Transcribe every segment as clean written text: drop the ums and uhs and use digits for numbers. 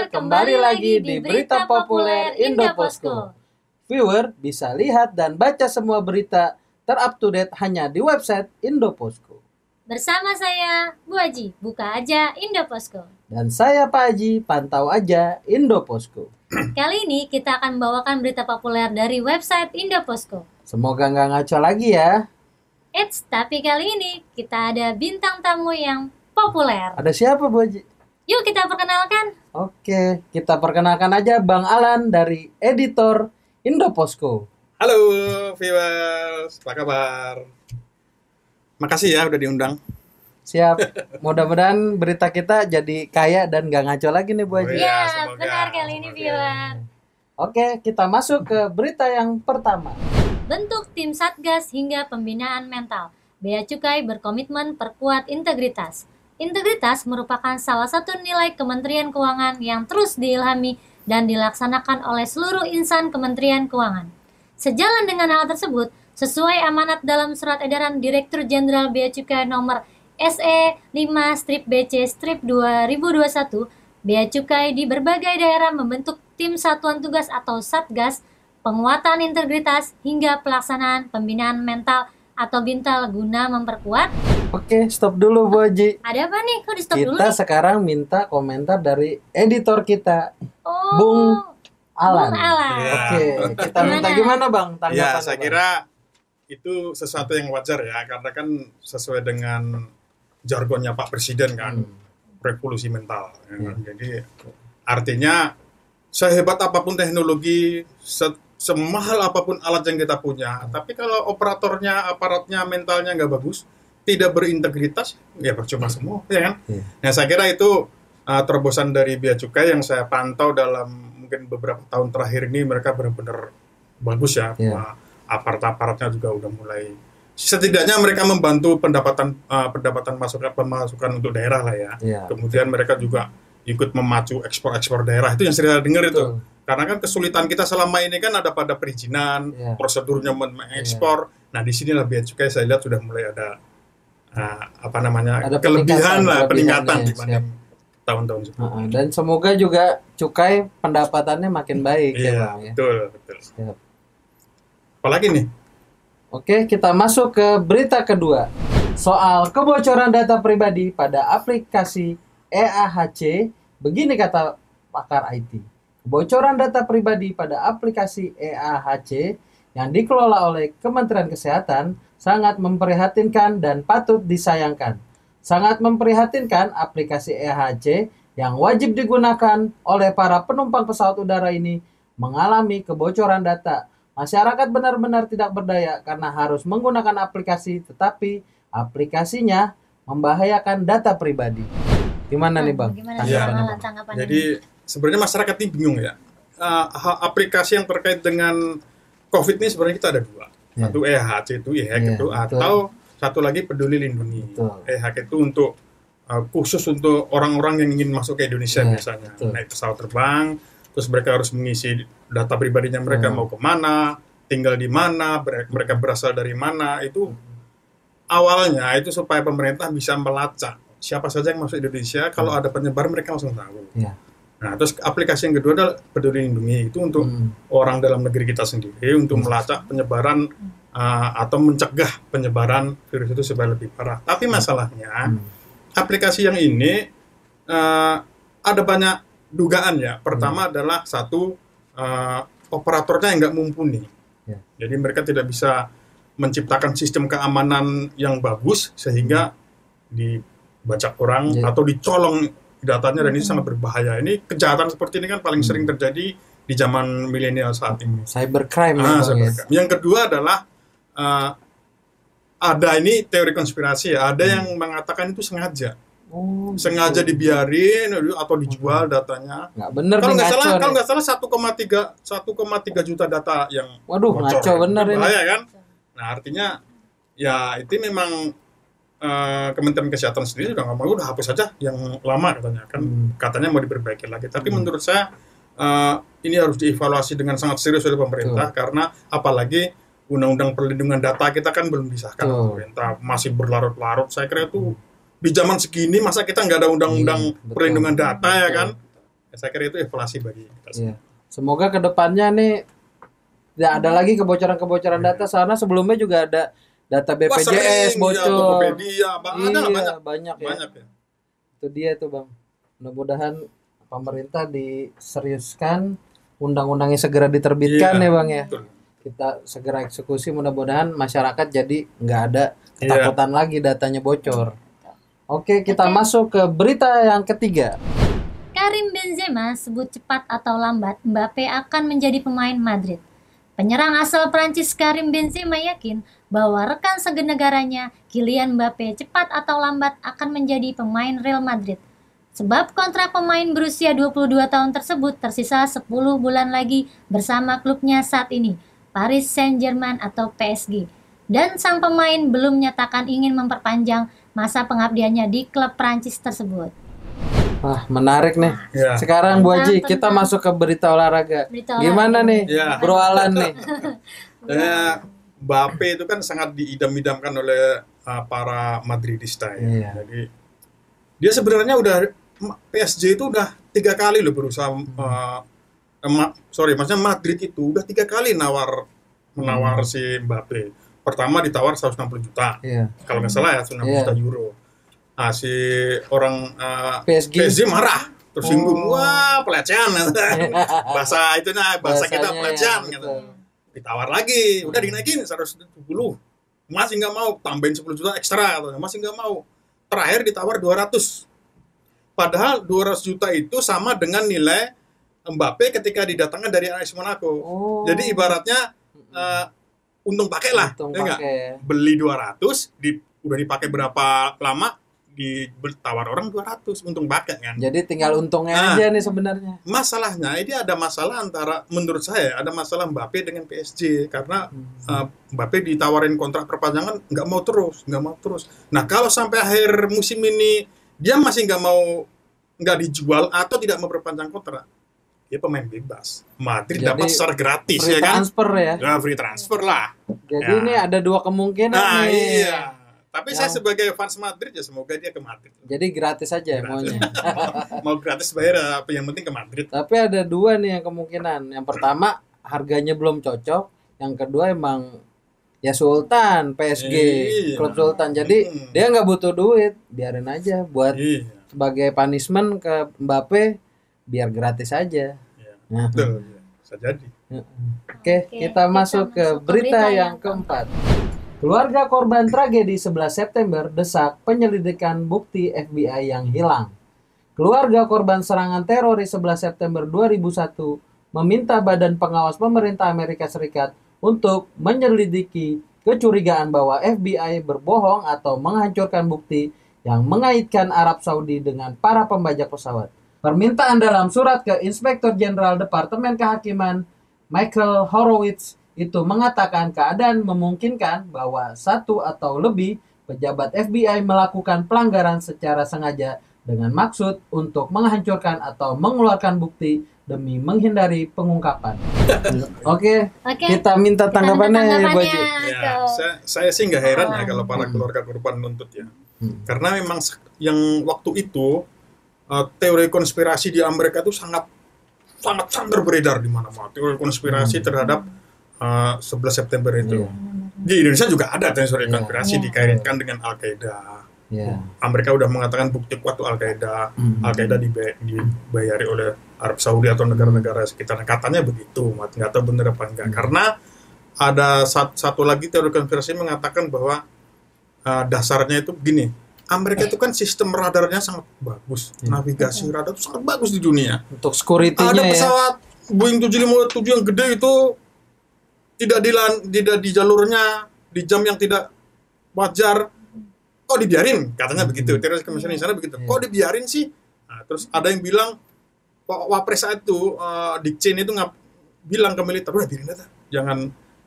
Viewer, kembali lagi di Berita Populer Indoposko. Viewer bisa lihat dan baca semua berita ter-up-to-date hanya di website Indoposko. Bersama saya, Bu Haji, buka aja Indoposko. Dan saya Pak Haji, pantau aja Indoposko. Kali ini kita akan membawakan berita populer dari website Indoposko. Semoga nggak ngaco lagi ya. Eits, tapi kali ini kita ada bintang tamu yang populer. Ada siapa Bu Haji? Yuk kita perkenalkan. Oke, kita perkenalkan aja Bang Alan dari editor Indoposko. Halo viewers, apa kabar? Makasih ya udah diundang. Siap, mudah-mudahan berita kita jadi kaya dan gak ngaco lagi nih Bu Haji. Iya, Ya, semoga, benar kali ini semoga. viewer. Oke, kita masuk ke berita yang pertama. Bentuk tim Satgas hingga pembinaan mental. Bea Cukai berkomitmen perkuat integritas. Integritas merupakan salah satu nilai Kementerian Keuangan yang terus diilhami dan dilaksanakan oleh seluruh insan Kementerian Keuangan. Sejalan dengan hal tersebut, sesuai amanat dalam Surat Edaran Direktur Jenderal Bea Cukai Nomor SE5-BC-2021, Bea Cukai di berbagai daerah membentuk tim satuan tugas atau Satgas, penguatan integritas hingga pelaksanaan pembinaan mental atau BINTAL guna memperkuat. Oke, stop dulu Bu Haji. Ada apa nih? Kok di stop dulu Kita nih? sekarang minta komentar dari editor kita, Oh, Bung Alan. Bung Alan. Iya. Oke, kita minta gimana Bang tanggapan? Ya, saya kira itu sesuatu yang wajar ya, karena kan sesuai dengan jargonnya Pak Presiden kan, revolusi mental. Ya kan? Jadi artinya sehebat apapun teknologi, semahal apapun alat yang kita punya, tapi kalau operatornya, aparatnya, mentalnya nggak bagus, tidak berintegritas, ya percuma semua, ya kan? Iya. Nah, saya kira itu terobosan dari Bea Cukai yang saya pantau dalam mungkin beberapa tahun terakhir ini, mereka benar-benar bagus ya. Iya. Aparat-aparatnya juga udah mulai, setidaknya mereka membantu pendapatan pemasukan untuk daerah lah ya. Iya. Kemudian mereka juga ikut memacu ekspor daerah, itu yang sering dengar itu. Betul. Karena kan kesulitan kita selama ini kan ada pada perizinan, Iya. prosedurnya mengekspor. Nah, di sinilah Bea Cukai saya lihat sudah mulai ada Ada kelebihan lah, kelebihannya, peningkatan siap. dibanding tahun-tahun sebelumnya. Dan semoga juga cukai pendapatannya makin baik ya Iya, Bang ya. betul. Siap. Apalagi nih? Oke, kita masuk ke berita kedua. Soal kebocoran data pribadi pada aplikasi EAHC, begini kata pakar IT. Kebocoran data pribadi pada aplikasi EAHC yang dikelola oleh Kementerian Kesehatan sangat memprihatinkan dan patut disayangkan. Sangat memprihatinkan aplikasi EAHC yang wajib digunakan oleh para penumpang pesawat udara ini mengalami kebocoran data. Masyarakat benar-benar tidak berdaya karena harus menggunakan aplikasi, tetapi aplikasinya membahayakan data pribadi. Gimana nih Bang? Gimana Iya. Bang Alan tanggapannya? Jadi sebenarnya masyarakat ini bingung ya. Aplikasi yang terkait dengan COVID ini sebenarnya kita ada dua. Ya. Satu EHC itu, Iya, itu, betul. atau satu lagi Peduli Lindungi. Betul. EHC itu untuk khusus untuk orang-orang yang ingin masuk ke Indonesia Ya, biasanya. betul. Naik pesawat terbang, terus mereka harus mengisi data pribadinya, mereka mau kemana, tinggal di mana, mereka berasal dari mana. Itu awalnya itu supaya pemerintah bisa melacak siapa saja yang masuk Indonesia. Kalau ada penyebar mereka langsung tahu. Ya. Nah, terus aplikasi yang kedua adalah Peduli Lindungi, itu untuk orang dalam negeri kita sendiri, untuk melacak penyebaran atau mencegah penyebaran virus itu supaya lebih parah. Tapi masalahnya aplikasi yang ini ada banyak dugaan ya. Pertama adalah satu, operatornya yang nggak mumpuni. Ya. Jadi mereka tidak bisa menciptakan sistem keamanan yang bagus sehingga dibajak orang Ya. atau dicolong datanya, dan ini sangat berbahaya. Ini kejahatan seperti ini kan paling sering terjadi di zaman milenial saat ini. Cybercrime ya, Bang, ya. Cybercrime. Yang kedua adalah ada ini teori konspirasi ya, ada yang mengatakan itu sengaja dibiarin atau dijual datanya. Nggak bener Kalau nih, nggak ngaco salah, nih. 1,3 juta data yang Waduh, bocor. ngaco bener ini. Bahaya kan? Nah, artinya ya itu memang Kementerian Kesehatan sendiri juga nggak mau, udah hapus saja yang lama katanya kan, katanya mau diperbaiki lagi. Tapi menurut saya ini harus dievaluasi dengan sangat serius oleh pemerintah, karena apalagi Undang-Undang Perlindungan Data kita kan belum disahkan oleh pemerintah, masih berlarut-larut. Saya kira itu di zaman segini masa kita nggak ada undang-undang perlindungan data ya kan? Saya kira itu evaluasi bagi kita semua. Iya. Semoga kedepannya nih tidak ada lagi kebocoran-kebocoran data. Karena sebelumnya juga ada data Wah, BPJS sering, bocor. ya, Tokopedia, ada lah banyak. Banyak ya. Banyak ya. Itu dia tuh Bang. Mudah-mudahan pemerintah diseriuskan, undang-undangnya segera diterbitkan Iya, ya Bang ya. betul. Kita segera eksekusi, mudah-mudahan masyarakat jadi nggak ada Iya. ketakutan lagi datanya bocor. Oke, kita masuk ke berita yang ketiga. Karim Benzema sebut cepat atau lambat Mbappe akan menjadi pemain Madrid. Penyerang asal Prancis Karim Benzema yakin bahwa rekan senegaranya Kylian Mbappe cepat atau lambat akan menjadi pemain Real Madrid. Sebab kontrak pemain berusia 22 tahun tersebut tersisa 10 bulan lagi bersama klubnya saat ini, Paris Saint-Germain atau PSG. Dan sang pemain belum menyatakan ingin memperpanjang masa pengabdiannya di klub Prancis tersebut. Wah, menarik nih. Ya. Sekarang Bu Haji, Tentang- kita masuk ke berita olahraga. Berita Gimana olahraga. nih, Ya. Bro Alan nih? Mbappe itu kan sangat diidam-idamkan oleh para Madridista ya. Iya. Jadi dia sebenarnya PSG itu udah 3 kali loh berusaha maksudnya Madrid itu udah 3 kali menawar si Mbappe. Pertama ditawar 160 juta. Iya. Kalau nggak salah ya 160 Iya. juta euro. Nah, si orang PSG. marah, tersinggung, Oh. wah pelecehan, bahasa kita Bahasanya pelecehan, ya, gitu. betul. Ditawar lagi, udah dinaikin 170, masih nggak mau, tambahin 10 juta ekstra, masih nggak mau. Terakhir ditawar 200, padahal 200 juta itu sama dengan nilai Mbappe ketika didatangkan dari AS Monaco. Oh. Jadi ibaratnya untung pakai lah, Untung ya nggak? pakai. Beli 200, udah dipakai berapa lama, ditawar orang 200, untung pakai kan. Jadi tinggal untungnya Nah. aja nih sebenarnya. Masalahnya ini ada masalah menurut saya ada masalah Mbappe dengan PSG karena Mbappe ditawarin kontrak perpanjangan nggak mau terus. Nah kalau sampai akhir musim ini dia masih nggak dijual atau tidak mau perpanjang kontrak, dia pemain bebas. Madrid Jadi, dapat secara gratis Free ya kan? transfer ya. Ya, free transfer lah. Jadi Ya. ini ada dua kemungkinan Nah nih. iya. Tapi saya sebagai fans Madrid ya semoga dia ke Madrid. Jadi gratis aja Gratis. maunya. Mau gratis bayar apa yang penting ke Madrid. Tapi ada dua nih yang kemungkinan. Yang pertama harganya belum cocok. Yang kedua emang ya Sultan PSG, Iya. klub Sultan. Jadi dia nggak butuh duit, biarin aja buat Iya. sebagai punishment ke Mbappe biar gratis aja. Iya. Nah, Betul, ya. Bisa jadi. Oke, kita masuk ke berita yang keempat. Keluarga korban tragedi 11 September desak penyelidikan bukti FBI yang hilang. Keluarga korban serangan teroris 11 September 2001 meminta Badan Pengawas Pemerintah Amerika Serikat untuk menyelidiki kecurigaan bahwa FBI berbohong atau menghancurkan bukti yang mengaitkan Arab Saudi dengan para pembajak pesawat. Permintaan dalam surat ke Inspektur Jenderal Departemen Kehakiman Michael Horowitz itu mengatakan keadaan memungkinkan bahwa satu atau lebih pejabat FBI melakukan pelanggaran secara sengaja dengan maksud untuk menghancurkan atau mengeluarkan bukti demi menghindari pengungkapan. Oke, Oke. kita minta tanggapannya ya Bu Haji. Ya, saya sih nggak heran ya kalau para keluarga korban nuntut ya. Karena memang yang waktu itu teori konspirasi di Amerika itu sangat beredar di mana-mana. Teori konspirasi terhadap 11 September itu. Iya. Di Indonesia juga ada teori Iya. konspirasi dikaitkan dengan Al-Qaeda. Ya. Amerika udah mengatakan bukti kuat tuh Al-Qaeda. Al-Qaeda dibayari oleh Arab Saudi atau negara-negara sekitar. Katanya begitu, nggak tahu benar apa enggak. Karena ada satu lagi teori konspirasi mengatakan bahwa dasarnya itu begini. Amerika itu kan sistem radarnya sangat bagus. Navigasi radar itu sangat bagus di dunia. Untuk security-nya Ada ya. pesawat Boeing 757 yang gede itu tidak di jalurnya di jam yang tidak wajar. Kok dibiarin? Katanya begitu. Teroris komisioner di sana begitu. Kok dibiarin sih? Nah, terus ada yang bilang Wapres saat itu Dick Cheney itu bilang ke militer, udah biarin aja.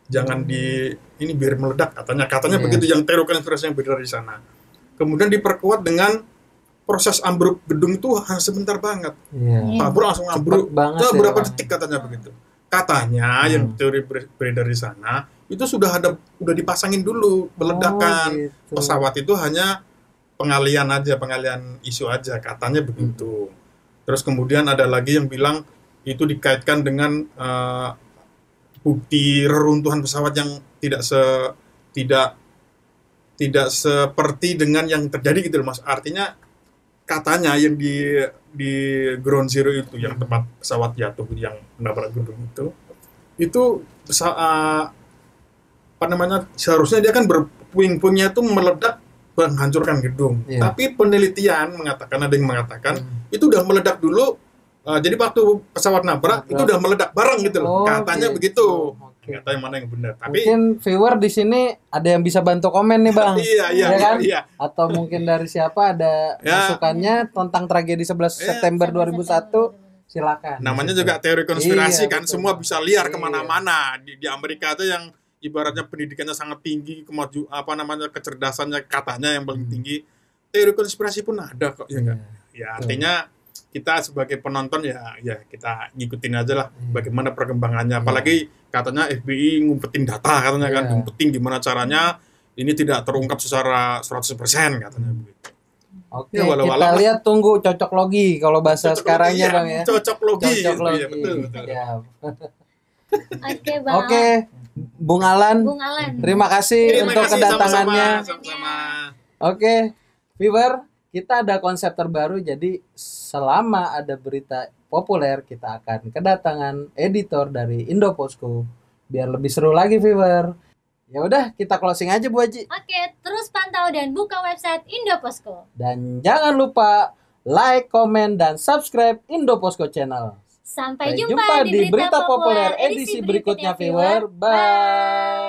Jangan ini biar meledak katanya begitu yang teori konspirasi yang beredar di sana. Kemudian diperkuat dengan proses ambruk gedung itu hanya sebentar banget. Iya. Ambruk langsung ambruk. banget Itu ya, berapa Bang. detik katanya begitu. Katanya yang teori beredar di sana itu udah dipasangin dulu meledakan. Oh, gitu. Pesawat itu hanya pengalian isu aja katanya begitu. Terus kemudian ada lagi yang bilang itu dikaitkan dengan bukti reruntuhan pesawat yang tidak tidak seperti dengan yang terjadi gitu loh, Mas. Artinya katanya yang di ground zero itu yang tempat pesawat jatuh yang menabrak gedung itu apa namanya, seharusnya dia kan berpuing-puingnya itu meledak menghancurkan gedung. Iya. Tapi penelitian mengatakan, ada yang mengatakan itu udah meledak dulu. Jadi waktu pesawat nabrak itu udah meledak bareng gitu loh. Oh, Katanya gitu. begitu. Oke. Nggak tahu yang mana yang benar. Tapi Mungkin viewer di sini ada yang bisa bantu komen nih Bang. iya Ya kan? iya. Atau mungkin dari siapa ada Ya. masukannya tentang tragedi 11 Ya. September 2001, silakan. Namanya Gitu. juga teori konspirasi Iya, kan, betul. semua bisa liar Iya. kemana-mana. Di Amerika itu yang ibaratnya pendidikannya sangat tinggi, kecerdasannya katanya yang paling tinggi. Teori konspirasi pun ada kok, ya enggak? Ya artinya kita sebagai penonton ya kita ngikutin aja lah bagaimana perkembangannya. Apalagi katanya FBI ngumpetin data katanya kan, Iya. ngumpetin gimana caranya ini tidak terungkap secara 100% katanya begitu. Oke, Ya, walau kita alam. lihat tunggu cocok logi kalau bahasa Cocok sekarangnya logi, Bang ya. Cocok logi. Cocok logi. Iya, betul, betul. Ya. Oke, Bang. Oke, Bung Alan, Bung Alan. terima kasih Terima untuk kasih, kedatangannya. sama-sama. Oke, viewer, kita ada konsep terbaru. Jadi selama ada berita populer, kita akan kedatangan editor dari Indoposko biar lebih seru lagi, viewer. Ya udah, kita closing aja Bu Haji. Oke, terus pantau dan buka website Indoposko. Dan jangan lupa like, komen, dan subscribe Indoposko Channel. Sampai Sampai jumpa di berita populer edisi berikutnya, viewer. Bye.